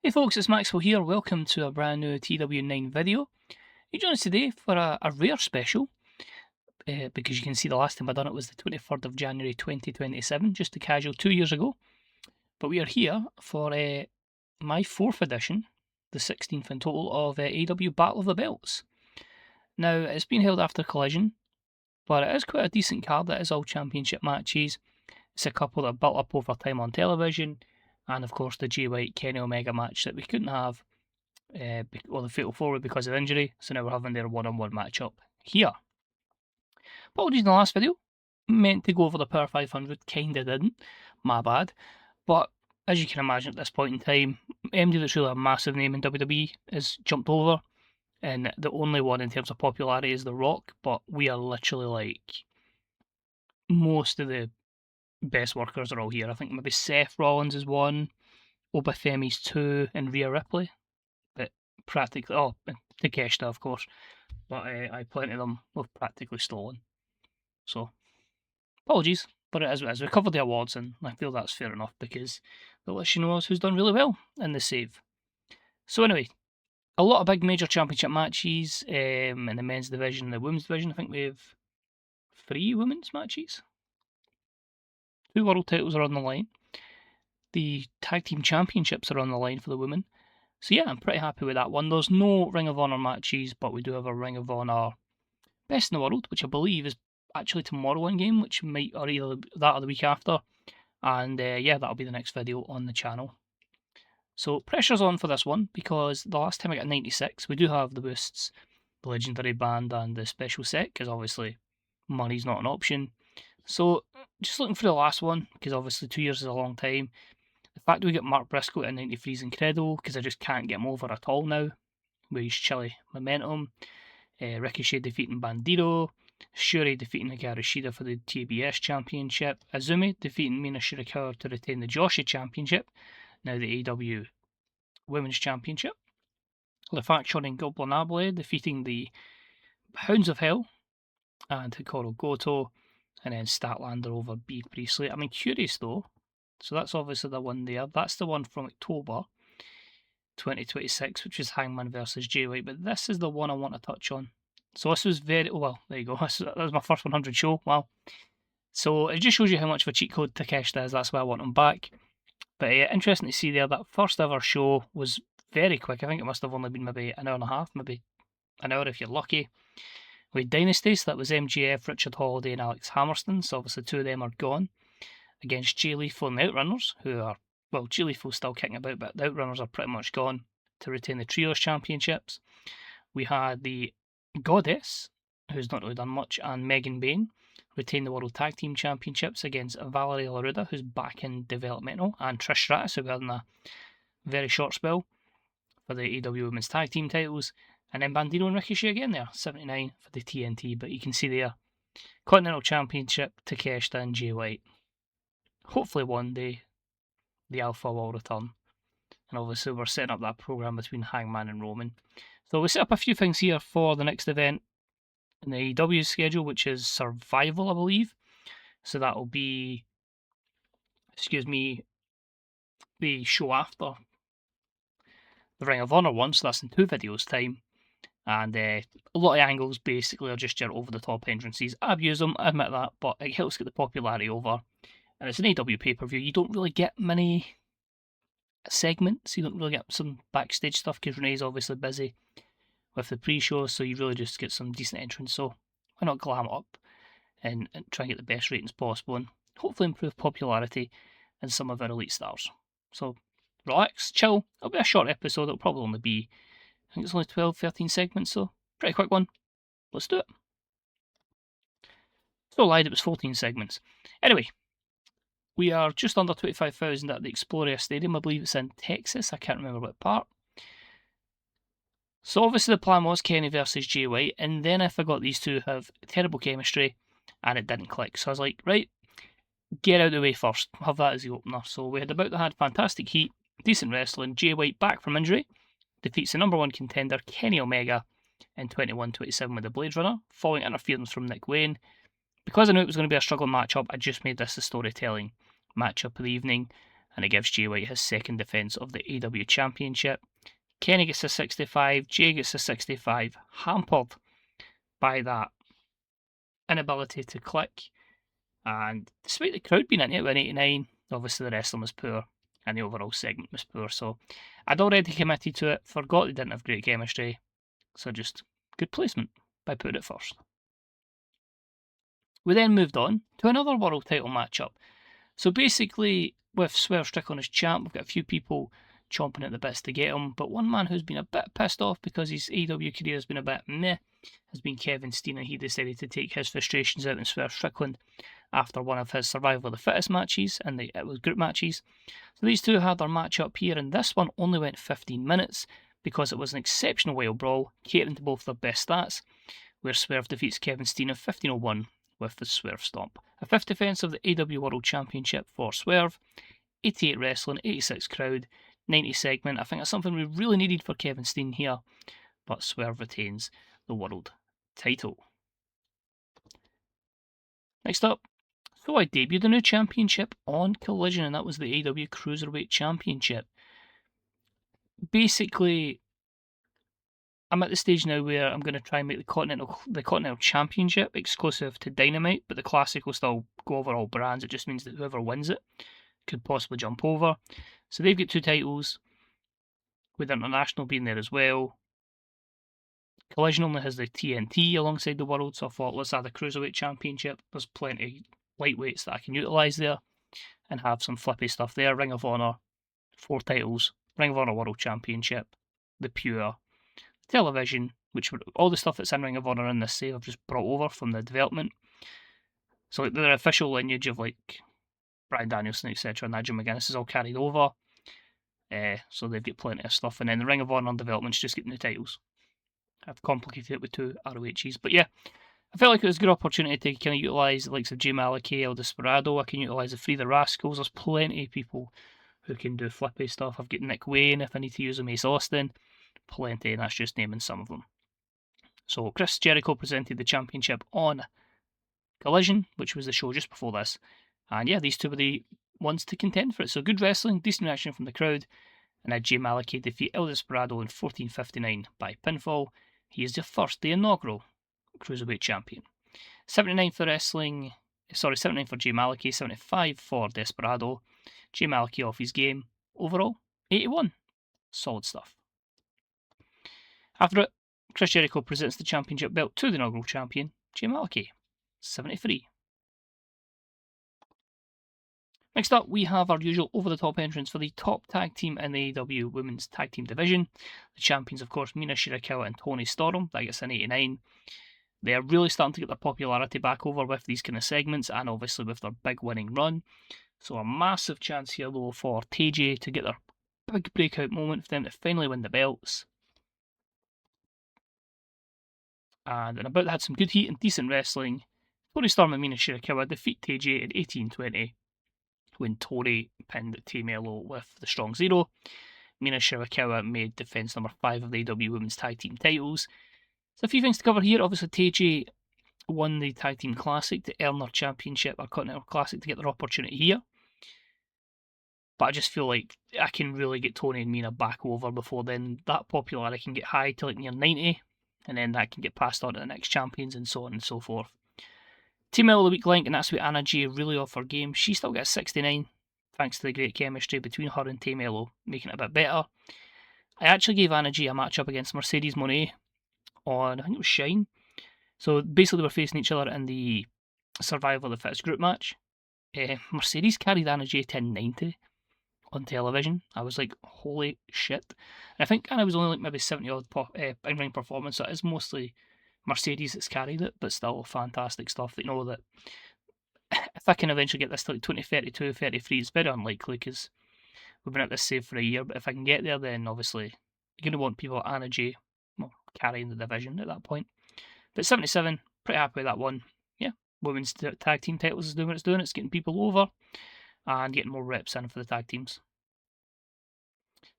Hey folks, it's Maxwell here. Welcome to a brand new TW9 video. You join us today for a rare special because you can see the last time I done it was the 23rd of January 2027, just a casual 2 years ago. But we are here for my 4th edition, the 16th in total, of AEW Battle of the Belts. Now, it's been held after Collision, but it is quite a decent card. It is all championship matches. It's a couple that are built up over time on television. And of course, the Jay White Kenny Omega match that we couldn't have, the Fatal 4 because of injury. So now we're having their one-on-one matchup here. Apologies in the last video. Meant to go over the Power 500, kinda didn't. My bad. But as you can imagine at this point in time, MD that's really a massive name in WWE is jumped over. And the only one in terms of popularity is The Rock. But we are literally like most of the best workers are all here. I think maybe Seth Rollins is one, Obafemi's two, and Rhea Ripley. But practically, and Takeshita, of course. But plenty of them we've practically stolen. So, apologies, but it is what it is. We covered the awards, and I feel that's fair enough because that lets you know who's done really well in the save. So anyway, a lot of big major championship matches in the men's division and the women's division. I think we have 3 women's matches. 2 world titles are on the line. The tag team championships are on the line for the women. So yeah, I'm pretty happy with that one. There's no Ring of Honor matches, but we do have a Ring of Honor Best in the World, which I believe is actually tomorrow in game, which might or either that or the week after. And yeah, that'll be the next video on the channel. So pressure's on for this one because the last time I got 96, we do have the boosts, the legendary band, and the special set because obviously money's not an option. So just looking for the last one because obviously 2 years is a long time. The fact we get Mark Briscoe at 93 is incredible because I just can't get him over at all now with his chilly momentum. Ricochet defeating Bandito, Shuri defeating Hikaru Shida for the TBS Championship, Azumi defeating Mina Shirakawa to retain the Joshi Championship, now the AEW Women's Championship, LeFaction and Goblinable defeating the Hounds of Hell and Hikaru Goto, and then Statlander over B. Priestley. I'm curious though, so that's obviously the one there. That's the one from October 2026, which is Hangman versus Jay White, but this is the one I want to touch on. So this was very, well, there you go, that was my first 100 show, wow. So it just shows you how much of a cheat code Takeshita is, that's why I want him back. But yeah, interesting to see there, that first ever show was very quick. I think it must have only been maybe an hour and a half, maybe an hour if you're lucky. With Dynasty, so that was MJF, Richard Holiday and Alex Hammerstone, so obviously 2 of them are gone. Against Jay Lethal and the Outrunners, who are, well, Jay Lethal's still kicking about, but the Outrunners are pretty much gone to retain the Trios Championships. We had the Goddess, who's not really done much, and Megan Bain retain the World Tag Team Championships against Valerie Laruda, who's back in developmental, and Trish Stratus, who we had in a very short spell for the AEW Women's Tag Team titles. And then Bandito and Ricochet again there, 79 for the TNT. But you can see there, Continental Championship, Takeshita and Jay White. Hopefully one day the Alpha will return. And obviously we're setting up that program between Hangman and Roman. So we set up a few things here for the next event in the AEW schedule, which is Survival, I believe. So that'll be, the show after the Ring of Honor one, so that's in 2 videos time. And a lot of angles basically are just your over-the-top entrances. I've used them, I admit that, but it helps get the popularity over. And it's an AEW pay-per-view, you don't really get many segments, you don't really get some backstage stuff because Renee's obviously busy with the pre-show, so you really just get some decent entrance. So why not glam it up and try and get the best ratings possible and hopefully improve popularity in some of our elite stars. So relax, chill, it'll be a short episode, it'll probably only be, I think it's only 12, 13 segments, so pretty quick one. Let's do it. So lied, it was 14 segments. Anyway, we are just under 25,000 at the Exploria Stadium. I believe it's in Texas. I can't remember what part. So obviously the plan was Kenny versus Jay White, and then I forgot these two have terrible chemistry, and it didn't click. So I was like, right, get out of the way first. Have that as the opener. So we had about to had fantastic heat, decent wrestling. Jay White back from injury, defeats the number 1 contender Kenny Omega in 21-27 with the Blade Runner, following interference from Nick Wayne. Because I knew it was going to be a struggling matchup, I just made this the storytelling matchup of the evening. and it gives Jay White his second defence of the AEW Championship. Kenny gets a 65, Jay gets a 65, hampered by that inability to click. And despite the crowd being into it with an 89, obviously the wrestling was poor and the overall segment was poor. So I'd already committed to it, forgot they didn't have great chemistry. So just good placement by putting it first. We then moved on to another world title matchup. So basically, with Swerve Strickland as champ, we've got a few people chomping at the bits to get him, but one man who's been a bit pissed off because his AEW career has been a bit meh has been Kevin Steen, and he decided to take his frustrations out on Swerve Strickland after one of his Survival of the Fittest matches, and it was group matches. So these two had their match up here, and this one only went 15 minutes because it was an exceptional wild brawl, catering to both their best stats, where Swerve defeats Kevin Steen in 15:01 with the Swerve Stomp. A fifth defence of the AEW World Championship for Swerve, 88 wrestling, 86 crowd, 90 segment. I think that's something we really needed for Kevin Steen here, but Swerve retains the world title. Next up, so I debuted a new championship on Collision, and that was the AEW Cruiserweight Championship. Basically, I'm at the stage now where I'm going to try and make the Continental Championship exclusive to Dynamite, but the Classic will still go over all brands. It just means that whoever wins it could possibly jump over. So they've got 2 titles, with International being there as well. Collision only has the TNT alongside the World, so I thought let's add a Cruiserweight Championship. There's plenty of lightweights that I can utilise there and have some flippy stuff there. Ring of Honor, 4 titles, Ring of Honor World Championship, the Pure, television, which were all the stuff that's in Ring of Honor in this save I've just brought over from the development. So like the official lineage of like Bryan Danielson, etc., and Nigel McGuinness is all carried over. So they've got plenty of stuff. And then the Ring of Honor development's just getting the titles. I've complicated it with 2 ROHs. But yeah, I felt like it was a good opportunity to kind of utilise the likes of Jay Malaki, El Desperado. I can utilise the Free the Rascals. There's plenty of people who can do flippy stuff. I've got Nick Wayne if I need to use him, Ace Austin. Plenty, and that's just naming some of them. So Chris Jericho presented the championship on Collision, which was the show just before this. And yeah, these two were the ones to contend for it. So good wrestling, decent reaction from the crowd, and had Jay Malaki defeat El Desperado in 14:59 by pinfall. He is the inaugural Cruiserweight champion. 79 for wrestling, 79 for Jay Malaki, 75 for Desperado. Jay Malaki off his game. Overall, 81. Solid stuff. After it, Chris Jericho presents the championship belt to the inaugural champion, Jay Malaki, 73. Next up, we have our usual over-the-top entrance for the top tag team in the AEW Women's Tag Team Division. The champions, of course, Mina, Shirakawa and Toni Storm. That gets an 89. They are really starting to get their popularity back over with these kind of segments and obviously with their big winning run. So a massive chance here, though, for TayJay to get their big breakout moment for them to finally win the belts. And in about, they had some good heat and decent wrestling. Toni Storm and Mina Shirakawa defeat TayJay in 18:20 when Toni pinned Tay Melo with the Strong Zero. Mina Shirakawa made defence number 5 of the AEW Women's Tag Team titles. So a few things to cover here. Obviously, TayJay won the Tag Team Classic to earn their championship, or Continental Classic, to get their opportunity here. But I just feel like I can really get Toni and Mina back over before then. That popularity can get high to like near 90, and then that can get passed on to the next champions and so on and so forth. Tay Melo the weak link, and that's where Anna Jay really off her game. She still gets 69, thanks to the great chemistry between her and Tay Melo, making it a bit better. I actually gave Anna Jay a matchup against Mercedes Mone on, I think it was Shine. So basically they were facing each other in the Survival of the Fittest group match. Mercedes carried Anna Jay 1090 on television. I was like, holy shit. And I think Anna was only like maybe 70 odd in-ring performance, so it is mostly Mercedes that's carried it, but still fantastic stuff. That, you know, that if I can eventually get this to like 2032, 33, it's very unlikely because we've been at this save for a year, but if I can get there, then obviously you're going to want people like Anna Jay carrying the division at that point. But 77, pretty happy with that one. Yeah, women's tag team titles is doing what it's doing. It's getting people over and getting more reps in for the tag teams.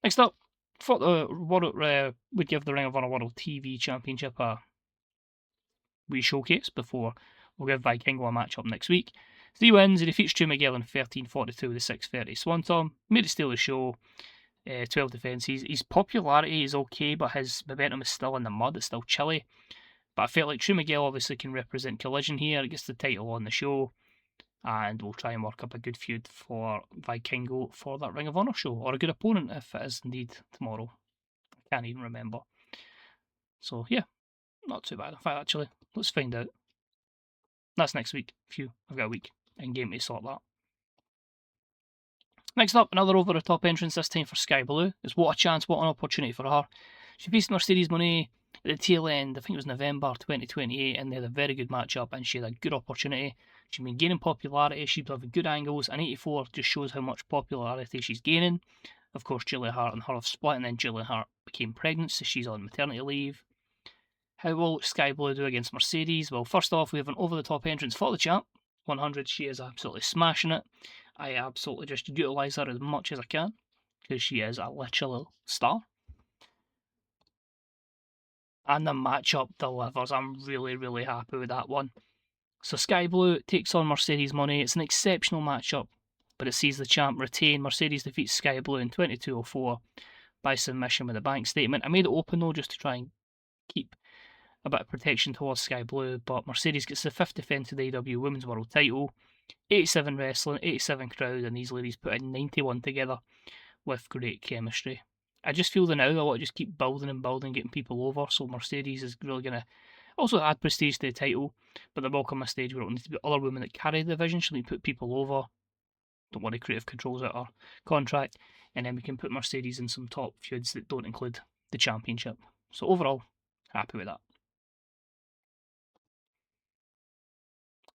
Next up, thought the world would give the Ring of Honor World TV Championship a wee showcase before we'll give Vikingo a match up next week. 3 wins, he defeats Stu Miguel in 13:42 with a 6:30 Swanton. Made it steal the show. 12 defences. His popularity is okay, but his momentum is still in the mud. It's still chilly. But I felt like True Miguel obviously can represent Collision here. It gets the title on the show. And we'll try and work up a good feud for Vikingo for that Ring of Honor show. Or a good opponent if it is indeed tomorrow. I can't even remember. So yeah, not too bad. In fact, actually, let's find out. That's next week. I've got a week in game to sort that. Next up, another over-the-top entrance, this time for Skye Blue. It's what a chance, what an opportunity for her. She faced Mercedes Mone at the tail end, I think it was November 2028, and they had a very good matchup, and she had a good opportunity. She's been gaining popularity, she's having good angles, and 84 just shows how much popularity she's gaining. Of course, Julia Hart and her have split, and then Julia Hart became pregnant, so she's on maternity leave. How will Skye Blue do against Mercedes? Well, first off, we have an over-the-top entrance for the champ. 100, she is absolutely smashing it. I absolutely just utilise her as much as I can, because she is a literal star. And the matchup delivers. I'm really, really happy with that one. So Skye Blue takes on Mercedes Mone. It's an exceptional matchup, but it sees the champ retain. Mercedes defeats Skye Blue in 22:04 by submission with a bank statement. I made it open though, just to try and keep a bit of protection towards Skye Blue, but Mercedes gets the 5th defence of the AEW Women's World title. 87 wrestling, 87 crowd, and these ladies put in 91 together with great chemistry. I just feel that now I want to just keep building and building, getting people over, so Mercedes is really going to also add prestige to the title, but there will come a stage where it will need to be other women that carry the division. She'll need to put people over. Don't worry, creative controls out our contract, and then we can put Mercedes in some top feuds that don't include the championship. So overall, happy with that.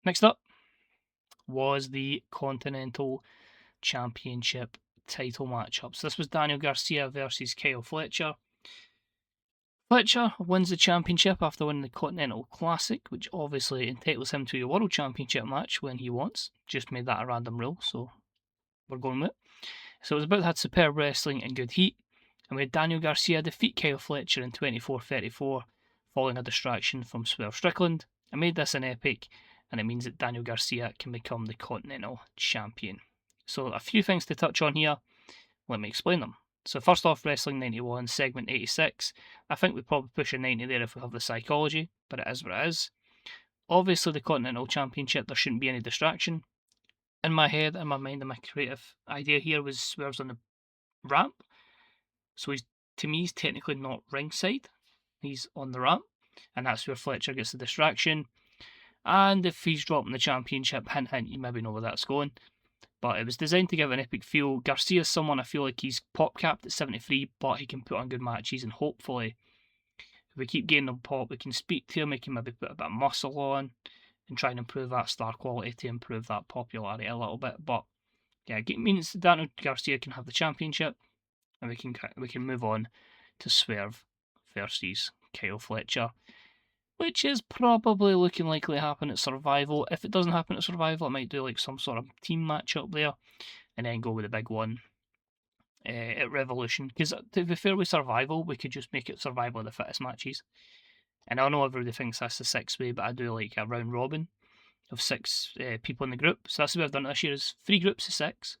Next up was the Continental Championship title matchup. So this was Daniel Garcia versus Kyle Fletcher. Fletcher wins the championship after winning the Continental Classic, which obviously entitles him to a World Championship match when he wants. Just made that a random rule, so we're going with it. So it was about had superb wrestling and good heat, and we had Daniel Garcia defeat Kyle Fletcher in 24:34, following a distraction from Swerve Strickland. I made this an epic, and it means that Daniel Garcia can become the Continental Champion. So a few things to touch on here. Let me explain them. So first off, Wrestling 91, segment 86. I think we'd probably push a 90 there if we have the psychology, but it is what it is. Obviously, the Continental Championship, there shouldn't be any distraction. In my head, in my mind, and my creative idea here was Swerve's on the ramp. So to me, he's technically not ringside. He's on the ramp, and that's where Fletcher gets the distraction. And if he's dropping the championship, hint, hint, you maybe know where that's going. But it was designed to give an epic feel. Garcia's someone I feel like he's pop capped at 73, but he can put on good matches, and hopefully, if we keep getting him pop, we can speak to him, we can maybe put a bit of muscle on, and try and improve that star quality to improve that popularity a little bit. But yeah, it means Daniel Garcia can have the championship, and we can move on to Swerve versus Kyle Fletcher, which is probably looking likely to happen at Survival. If it doesn't happen at Survival, I might do like some sort of team match up there, and then go with the big one at Revolution. Because to be fair with Survival, we could just make it Survival of the fittest matches. And I know everybody thinks that's the 6-way, but I do like a round robin of 6 people in the group. So that's what I've done this year, is 3 groups of 6,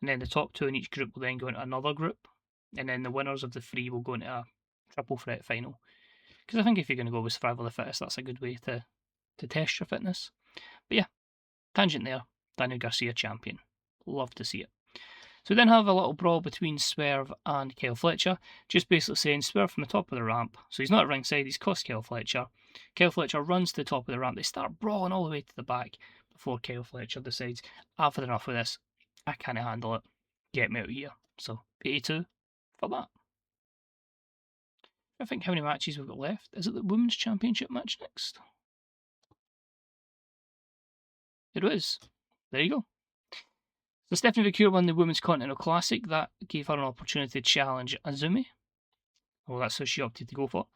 and then the top 2 in each group will then go into another group, and then the winners of the 3 will go into a triple threat final. Because I think if you're going to go with Survival of the Fittest, that's a good way to test your fitness. But yeah, tangent there. Daniel Garcia champion. Love to see it. So we then have a little brawl between Swerve and Kyle Fletcher. Just basically saying Swerve from the top of the ramp. So he's not at ringside, he's cost Kyle Fletcher. Kyle Fletcher runs to the top of the ramp. They start brawling all the way to the back before Kyle Fletcher decides, I've had enough of this. I can't handle it. Get me out of here. So 82 for that. I think how many matches we've got left. Is it the Women's Championship match next? It was. There you go. So Stephanie Vaquer won the Women's Continental Classic. That gave her an opportunity to challenge Azumi. Well, that's who she opted to go for.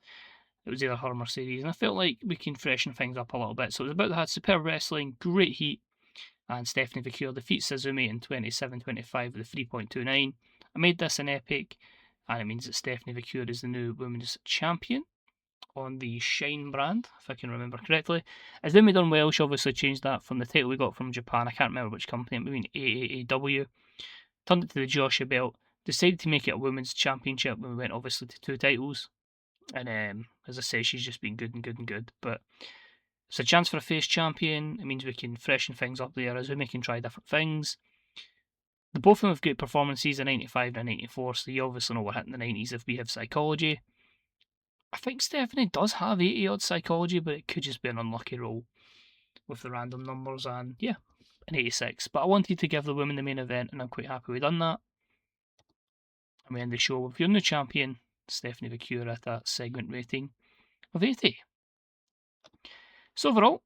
It was either her or Mercedes. And I felt like we can freshen things up a little bit. So it was about to have superb wrestling, great heat. And Stephanie Vaquer defeats Azumi in 27:25 with a 3.29. I made this an epic, and it means that Stephanie Vaquer is the new Women's Champion. on the Shine brand, if I can remember correctly. As then we done well, she obviously changed that from the title we got from Japan. I can't remember which company, maybe AEW. Turned it to the Joshua belt. Decided to make it a women's championship when we went obviously to 2 titles. And as I say, she's just been good and good and good. But it's a chance for a face champion. It means we can freshen things up there as we can try different things. The both of them have great performances in 95 and 94, so you obviously know we're hitting the 90s if we have psychology. I think Stephanie does have 80 odd psychology, but it could just be an unlucky roll with the random numbers, and yeah, an 86. But I wanted to give the women the main event, and I'm quite happy we done that. And we end the show with your new champion, Stephanie Vaquer, at a segment rating of 80. So overall,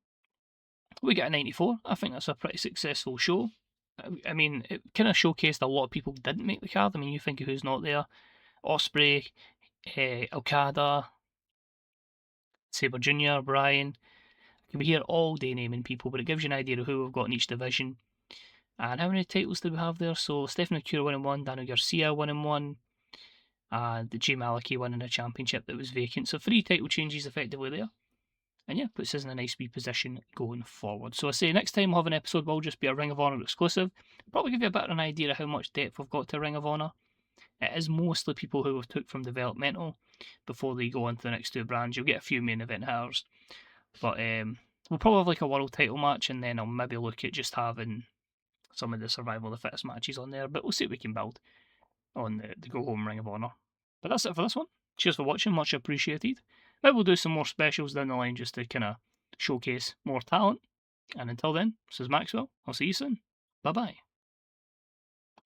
we get a 94. I think that's a pretty successful show. I mean, it kind of showcased a lot of people didn't make the card. I mean, you think of who's not there. Ospreay, Okada, Sabre Jr., Bryan. I can be here all day naming people, but it gives you an idea of who we've got in each division. And how many titles do we have there? So Stephanie Vaquer winning 1, Daniel Garcia winning 1, and Jay Maliki winning a championship that was vacant. So 3 title changes effectively there. And yeah, puts us in a nice wee position going forward. So I say next time we'll have an episode will just be a Ring of Honor exclusive. Probably give you a bit of an idea of how much depth we've got to Ring of Honor. It is mostly people who we've took from developmental before they go into the next 2 brands. You'll get a few main event hitters. But we'll probably have like a world title match, and then I'll maybe look at just having some of the survival of the fittest matches on there. But we'll see what we can build on the Go Home Ring of Honor. But that's it for this one. Cheers for watching, much appreciated. Maybe we'll do some more specials down the line just to kind of showcase more talent. And until then, this is Maxwell. I'll see you soon. Bye bye.